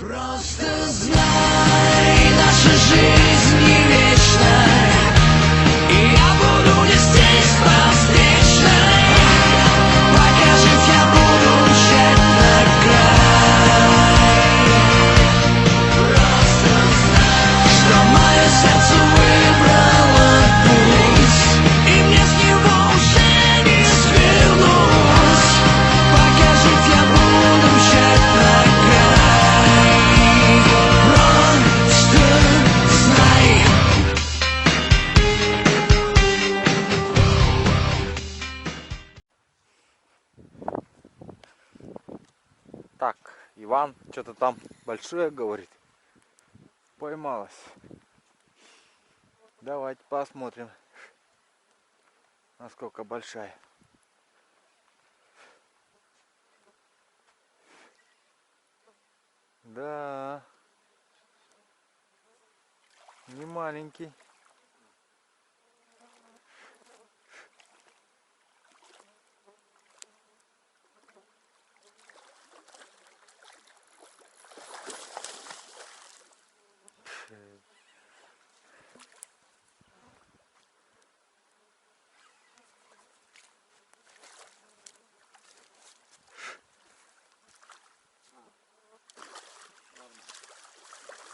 Просто знай, наша жизнь не вечна, и я буду нестись по встречной. Пока жив я буду мчать на край. Просто знай, что мое сердце выбрало путь, и мне с него уже не свернуть. Пока жив я буду мчать на край. Так, Иван что-то там большое говорит. Поймалась. Давайте посмотрим, насколько большая. Да, не маленький.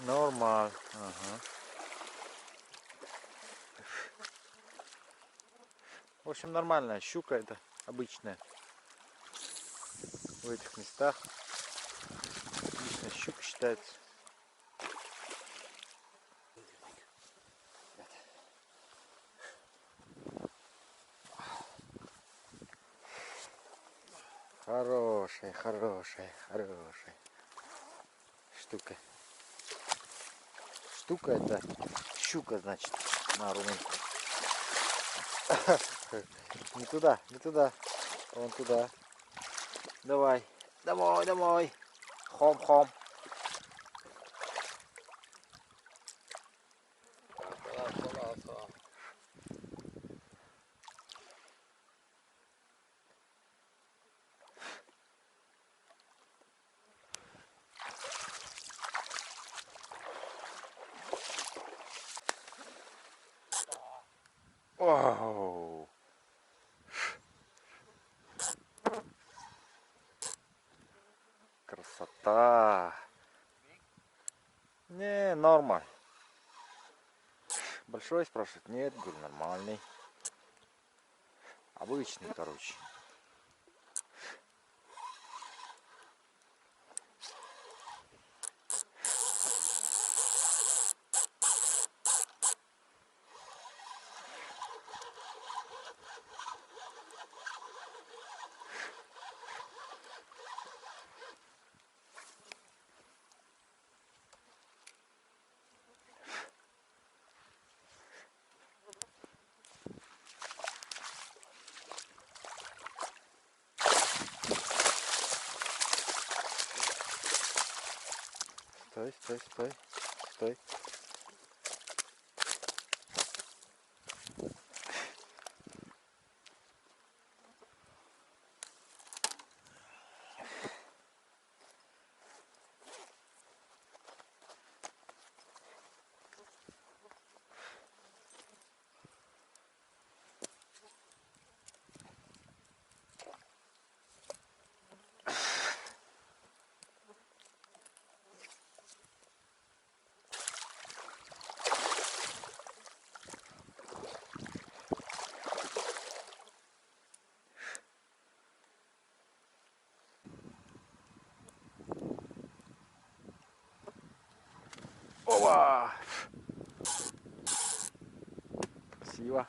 Нормально. Ага. В общем, нормальная щука, это обычная. В этих местах обычная щука считается. Хорошая штука. Штука это щука, значит, на румынском. Не туда, не туда. Вон туда. Давай. Домой. Хом. Вау. Красота. Не, норма. Большой спрашивает? Нет, говорю, нормальный. Обычный, короче. Стой. Опа! Красиво.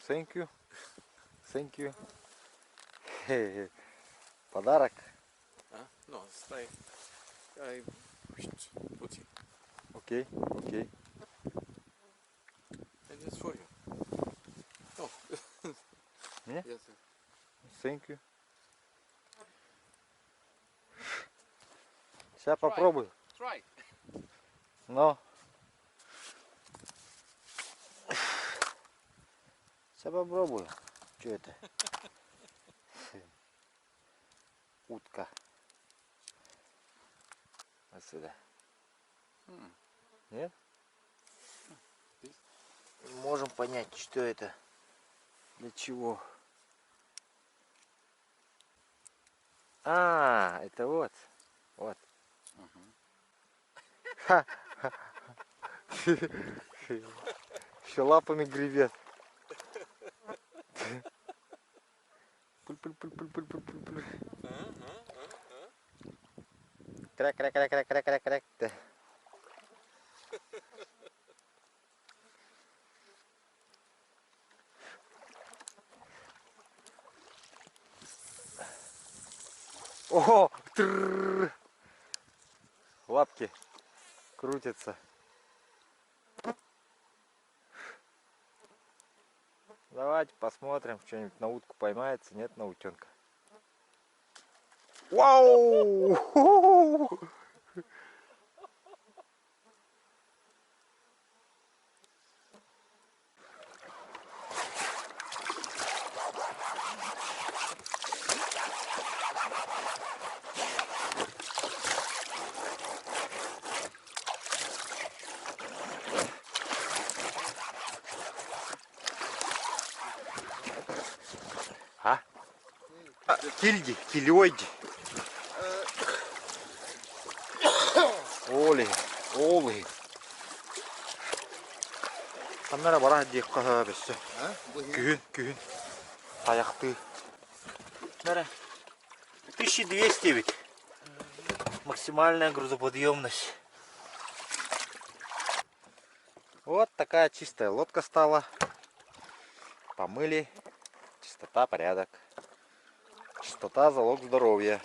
Thank you. Thank you. Подарок. No, stay. I put it. Окей, окей. And it's for you. Oh. Не? Yes. Thank you. Сейчас попробую. Try. Но. Сейчас попробую. Что это? Утка. Вот сюда. Нет? Можем понять, что это. Для чего. А, это вот. Вот. Ха. Еще лапами гребет. Пуль-пуль-пуль-пуль-пуль-пуль-пуль. Крак-крак-крак-крак-крак-крак. О, лапки крутятся. Давайте посмотрим, что-нибудь на утку поймается, нет на утенка. Вау! Кильди, килёйди. Оли, оли. Камера бара дек кахабысы. Күн. Аяқты. Мера. 1200 ведь. Максимальная грузоподъемность. Вот такая чистая лодка стала. Помыли. Чистота, порядок. Чистота — залог здоровья.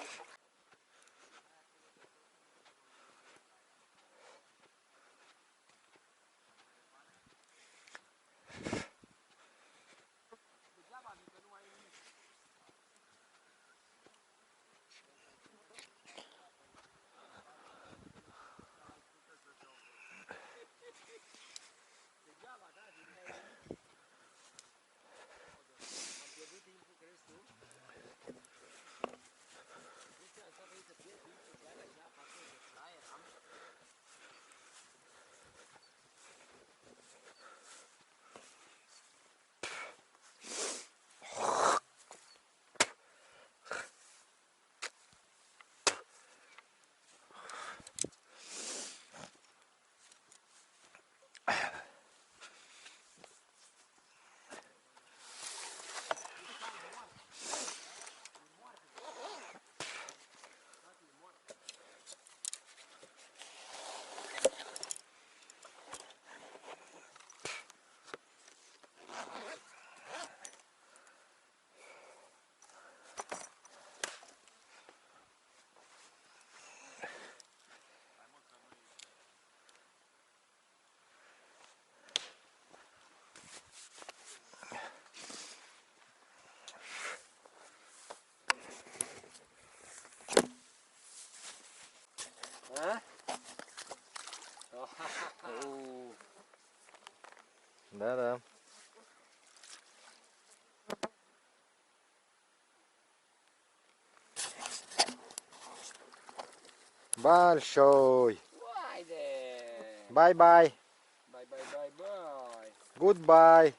Да-да. Большой. Бай-бай. Bye. Гудбай.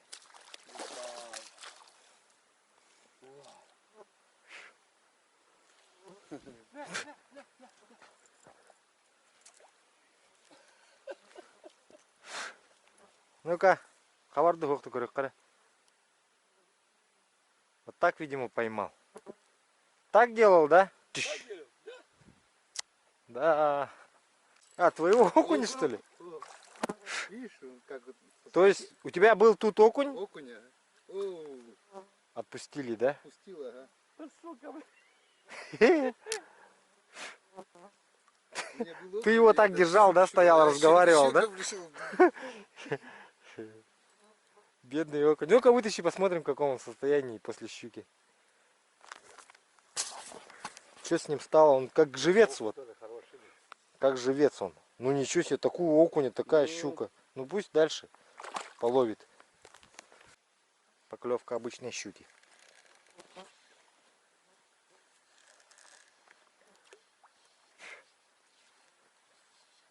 Ну-ка, хабарды хоқты көрек қара. Вот так, видимо, поймал. Так делал, да? Да. А, твоего окуня, что ли? Видишь, как вот... То есть у тебя был тут окунь, Окуня. О, Отпустили, да? пустила, ага. Да, сука, блядь. У меня был Ты окунь, его я так даже держал, да, щуку, стоял, а, разговаривал, да? щука пришел. Бедный окунь. Ну-ка вытащи, посмотрим, в каком он состоянии после щуки. Что с ним стало? Он как живец вот. Как живец он. Ну ничего себе, такую окуня, такая щука. Ну пусть дальше половит. Поклевка обычной щуки.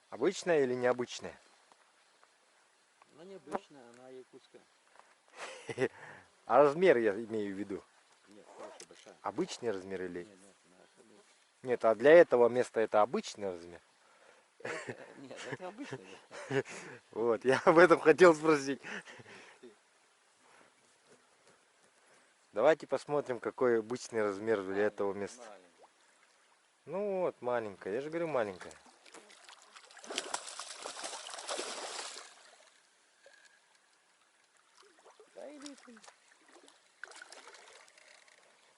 Обычная или необычная? Она необычная, она якутская. А размер я имею в виду. Нет, хорошая, большая. Обычный размер или... Нет, нет, она хорошая. Нет, а для этого места это обычный размер. Нет, это обычная. Вот, я об этом хотел спросить. Давайте посмотрим, какой обычный размер для этого места. Маленькая. Ну вот, маленькая. Я же говорю, маленькая. Да иди ты.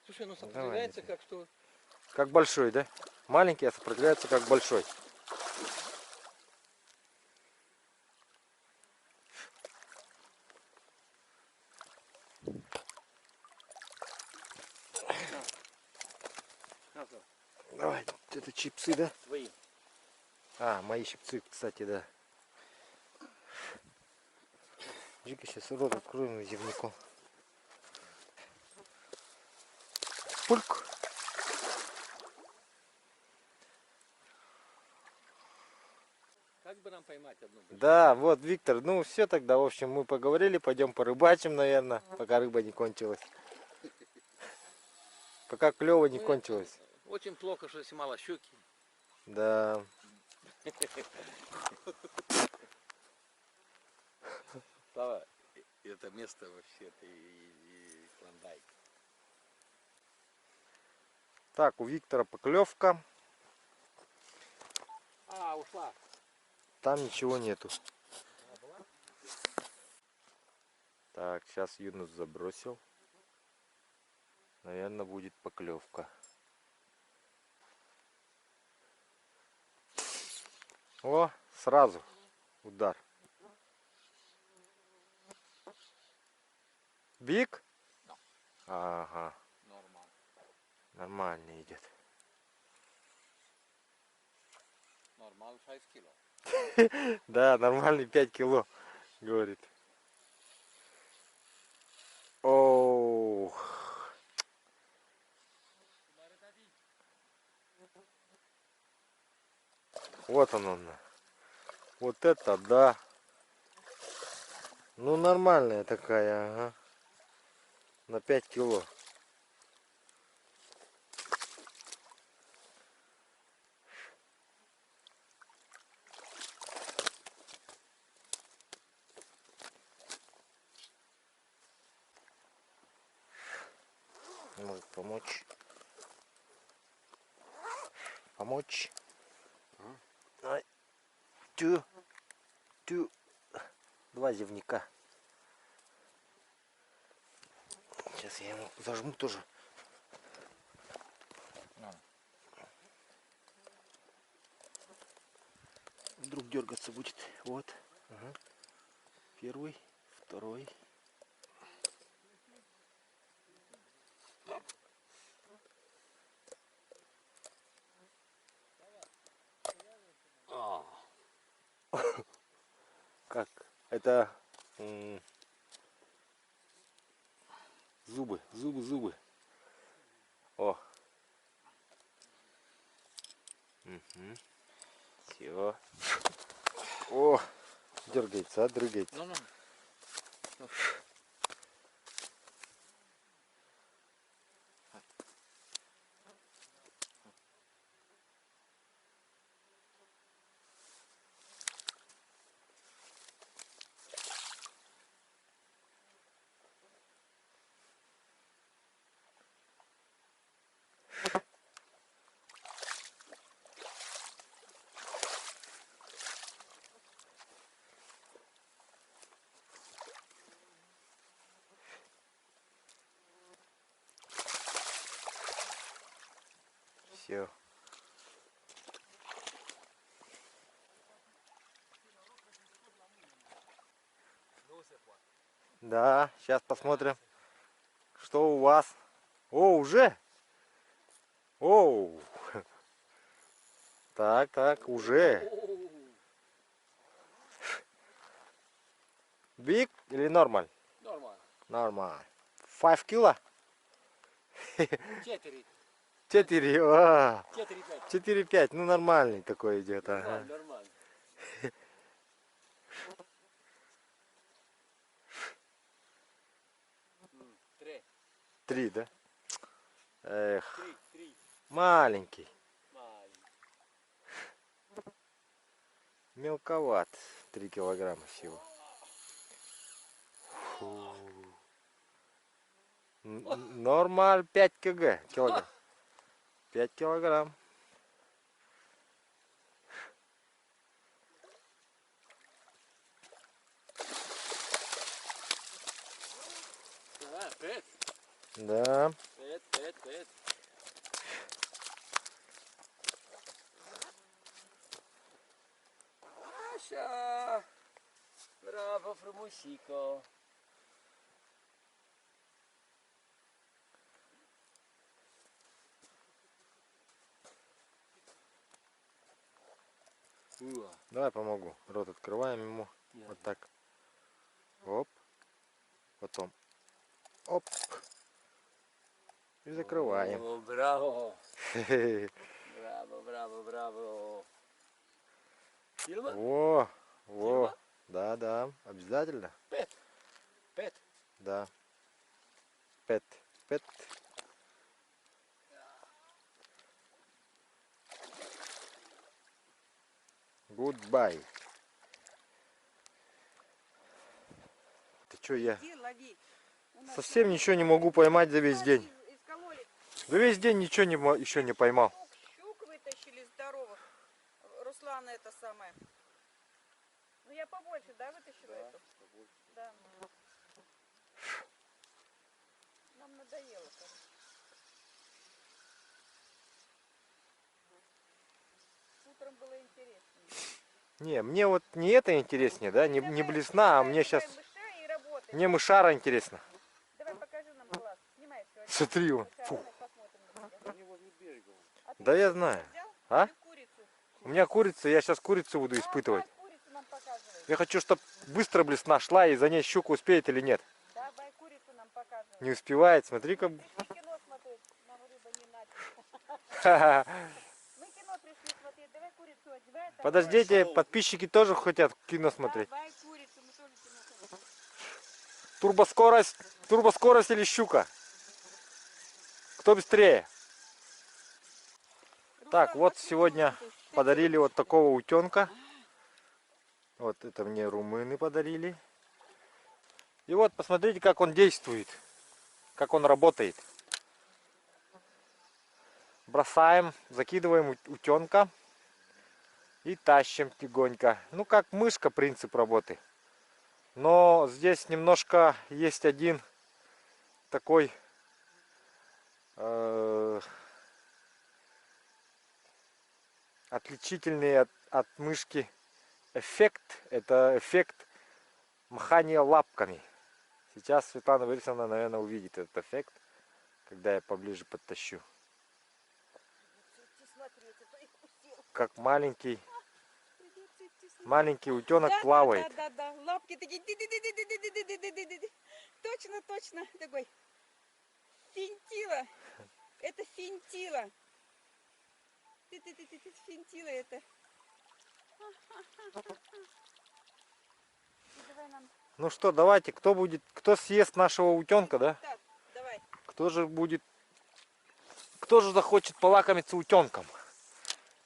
Слушай, ну Давай, сопротивляется иди. как что? Как большой, да? Маленький, а сопротивляется как большой. На, на, Давай, это чипсы, да? твои. А, мои щипцы, кстати, да. Жика, сейчас рот откроем наземником. Пульк. Как бы нам поймать одну большую? Да, вот, Виктор, ну все тогда, в общем, мы поговорили, пойдем порыбачим, наверное, пока рыба не кончилась. Пока клево не Ну, кончилось. Очень плохо, что если мало щуки. Да. Слава, это место вообще, это и Клондайк. Так, у Виктора поклевка. А, ушла. Там ничего нету. Так, сейчас Юнус забросил. Наверное, будет поклевка. О, сразу удар. Биг? Ага, Нормально. нормально идет. Нормально 6 кило. Да, нормальный 5 кило, говорит. Оу. Вот он. Вот это да. Ну нормальная такая, ага. На 5 кило. Может помочь. Помочь. Ай. Тю. Тю. Два зевника. Сейчас я ему зажму тоже. Вдруг дергаться будет. Вот. Ага. Первый, второй. Как? Это зубы. О. Угу. Все. О, дергается, дрыгается. Ну. Все. Да, сейчас посмотрим, что у вас. О, уже? Оу. Так, так, уже. Big или нормаль? Нормально. Нормаль. 5 кило? 4. 4, а, 4-5. 4-5, ну нормальный такой идет. Ага. Нормально. 3. 3, да? Эх, 3. маленький. Маленький. Мелковат. 3 килограмма всего. Фу. Нормаль 5 килограмм. 5 килограмм. Да, 5. Да. 5. Așa. Bravo, frumusico. Давай помогу. Рот открываем ему. Вот так. Оп. Потом. Оп. И закрываем. О, браво. Браво. Фильма? Во. Фильма? Да. Обязательно. 5. Да. Пэт. Goodbye. Ты чё, я Иди, лови. У нас совсем ничего не могу поймать за весь день. из колодец За весь день ничего еще не поймал. щук вытащили здоровых. Руслан это самое. Ну я побольше, да, вытащила эту? Да. Нам надоело, короче. Утром было интереснее. Не, мне вот не это интереснее, да, не блесна, а мне сейчас... Мыша и работай. Мне мышара интересно. Давай покажи нам глаз. Снимай все. Смотри он. Мышара, Фу. посмотрим на тебя. А ты Да я курицу знаю. взял? А? Или курицу? У меня курица, я сейчас курицу буду испытывать. Давай курицу нам показывай. Я хочу, чтобы быстро блесна шла и за ней щука успеет или нет. Давай курицу нам показывай. Не успевает, смотри-ка. Пришли кино смотреть, нам рыба не надо. Ха-ха. Мы кино пришли смотреть, давай курицу одевай. там Подождите, подписчики тоже хотят кино смотреть. Давай курицу, мы тоже кино смотрим. Турбоскорость или щука? Кто быстрее? Так, вот сегодня подарили вот такого утенка. Вот это мне румыны подарили. И вот посмотрите, как он действует, как он работает. Бросаем, закидываем утенка и тащим тихонько. Ну, как мышка, принцип работы. Но здесь немножко есть один такой отличительный от мышки эффект. Это эффект махания лапками. Сейчас Светлана Борисовна, наверное, увидит этот эффект, когда я поближе подтащу. Как маленький утенок плавает. Да. Лапки такие. Точно. Такой. Финтила. Это финтила. Ты финтила это. Давай нам. Ну что, давайте, кто съест нашего утенка, да? Так, давай. Кто же захочет полакомиться утенком?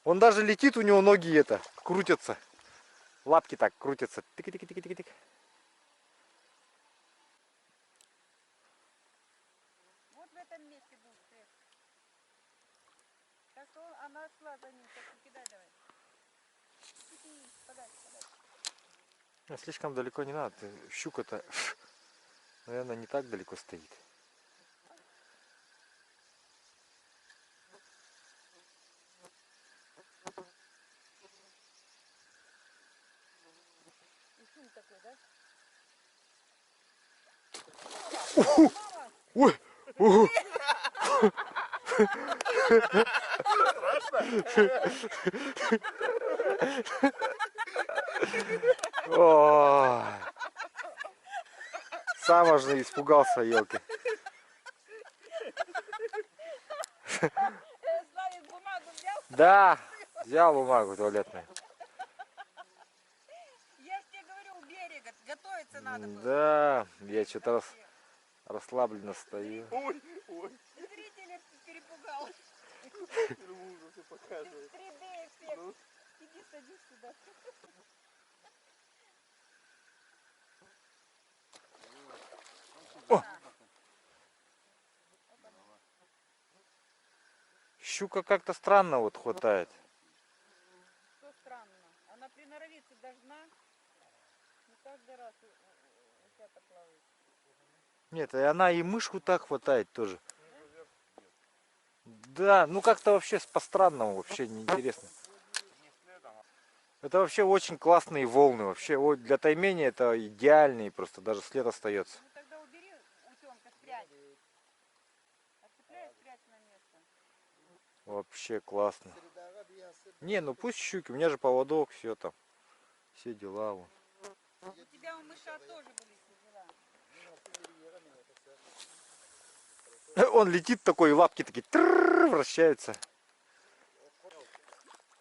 Он даже летит, у него ноги крутятся. Лапки так крутятся. Тык-тык-тык-тык-тык. Вот в этом месте будет свет. Так что она шла за ним. Так что кидай давай. Подальше. Слишком далеко не надо. Щука-то, наверное, не так далеко стоит. Ой! Угу. Ой. Сам аж испугался, елки. Славик бумагу взял? Да, взял бумагу туалетную. Я ж тебе говорю, у берега готовиться надо было. Да, я что-то расслабленно стою. Ой, ой, Зрителя перепугал. ему уже все показывает. 3D эффект. Ну. Иди садись сюда. О! Щука как-то странно вот хватает. Что странно? Она приноровится должна. Не каждый раз утята плавает. Нет, и она и мышку так хватает тоже. Да, ну как-то вообще по-странному, вообще неинтересно. Это вообще очень классные волны. Вообще для таймения это идеальные, просто даже след остается. Ну тогда убери утенка, спрячь. Отцепляй, спрячь на место. Вообще классно. Не, ну пусть щуки, у меня же поводок, все там. Все дела. Вон. У тебя у мыша тоже были все дела. Он летит такой, и лапки такие вращаются.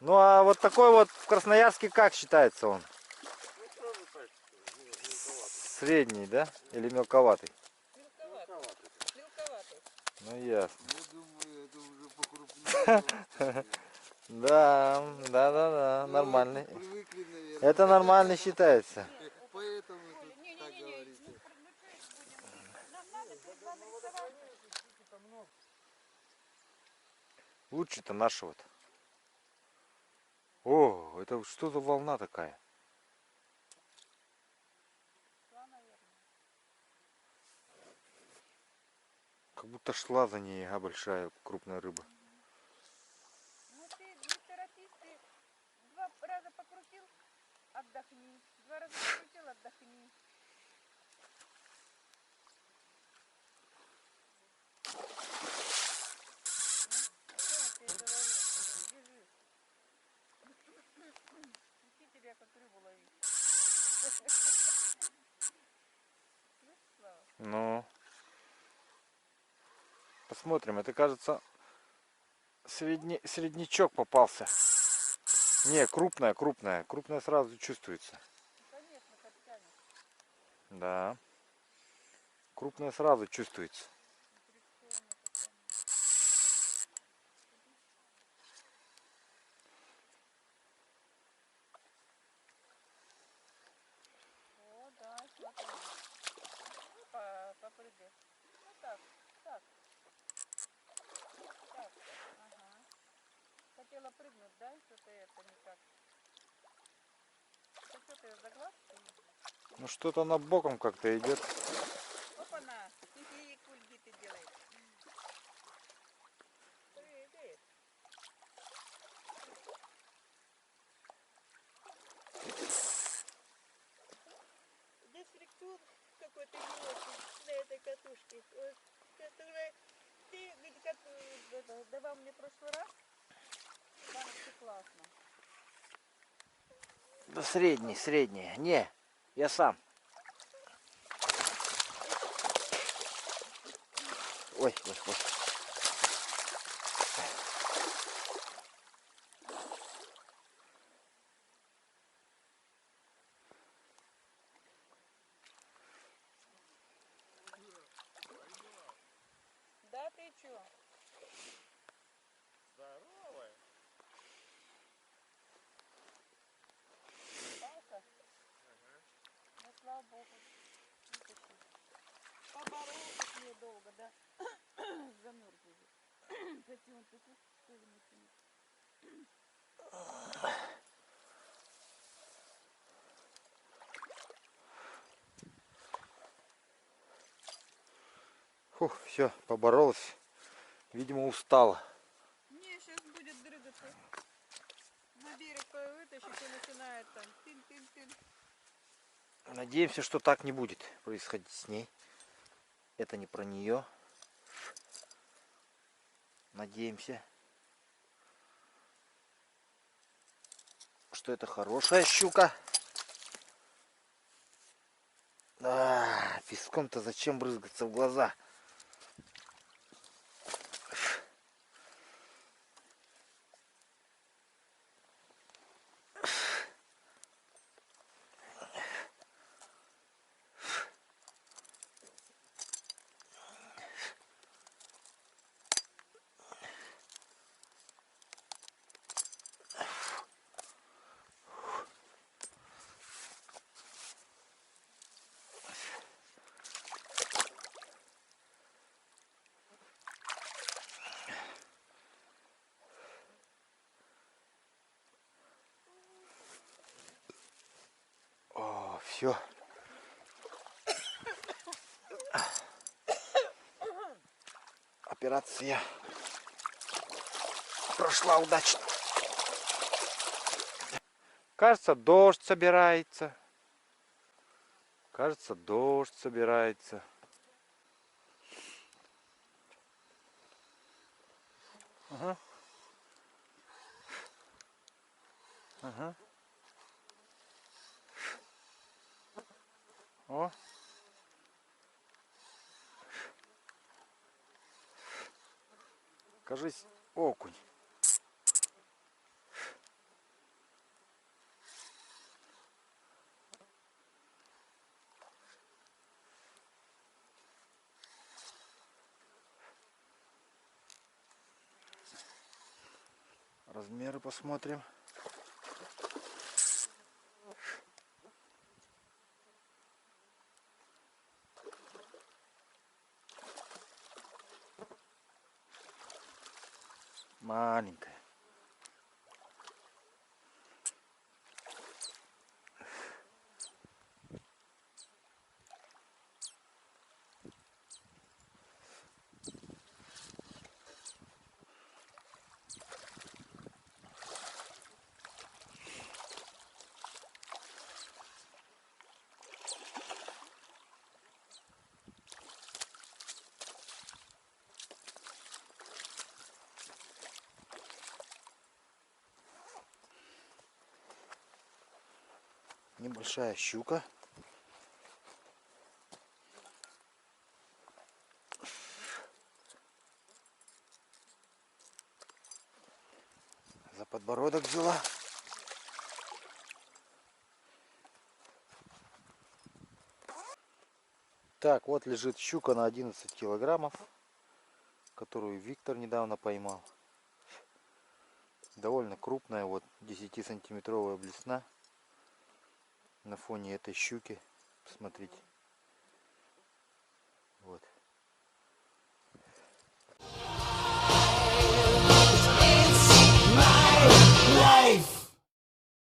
Ну а вот такой вот в Красноярске как считается он? Средний, да? Или мелковатый? Мелковатый. Мелковатый. Ну ясно. Я думаю, это уже покрупнее. Да, нормальный. Привыкли, наверное. Это нормально считается. Поэтому тут так Не-не-не, говорите. ну что будем? Нам надо перед вами рисовать. Лучше-то наши вот. О, это что за волна такая? Шла, наверное. Как будто шла за ней, а большая крупная рыба. Ну ты не торопись, ты 2 раза покрутил, отдохни. 2 раза покрутил, отдохни. Ну, что я тебе говорю? Держи. Учи тебя как рыбу ловить. Слышь, Слава? Ну, посмотрим. Это, кажется, среднячок попался. Не, крупная. Крупная сразу чувствуется. Ну, конечно, подтянет. Да. Крупная сразу чувствуется. Интеллектуально потянет. О, да, смотри. Ну, попрыгай. Ну так, так. Так, ага. Хотела прыгнуть, да? Что-то это никак. Ты что, ты за глаз стоишь? Ну что-то она боком как-то идет. Опа-на! И кульги ты делаешь. Прыгает. Дефлектур какой-то не очень на этой катушке. Вот, которая... Ты ведь как давал мне в прошлый раз, там все классно. Да средний. Не, я сам. Ой. Да ты чё? Здоровая. Палка? Ну, слава богу. Вытащил. Поборолся с ней долго, да? Замерз уже. Хотел такой тоже натянуть. Фух, все, поборолась. Видимо, устала. Не, сейчас будет дрыгаться. На берег вытащить и начинает там тын-тын-тын. Надеемся, что так не будет происходить с ней. это не про нее. Надеемся, что это хорошая щука. А, песком-то зачем брызгаться в глаза? О, все. Операция прошла удачно. Кажется, дождь собирается. Кажется, дождь собирается. Ага. Ага. О. Кажись, окунь. Размеры посмотрим. Маленькая. Небольшая щука. За подбородок взяла. Так, вот лежит щука на 11 килограммов, которую Виктор недавно поймал. Довольно крупная, вот 10-сантиметровая блесна на фоне этой щуки. Посмотрите. Вот.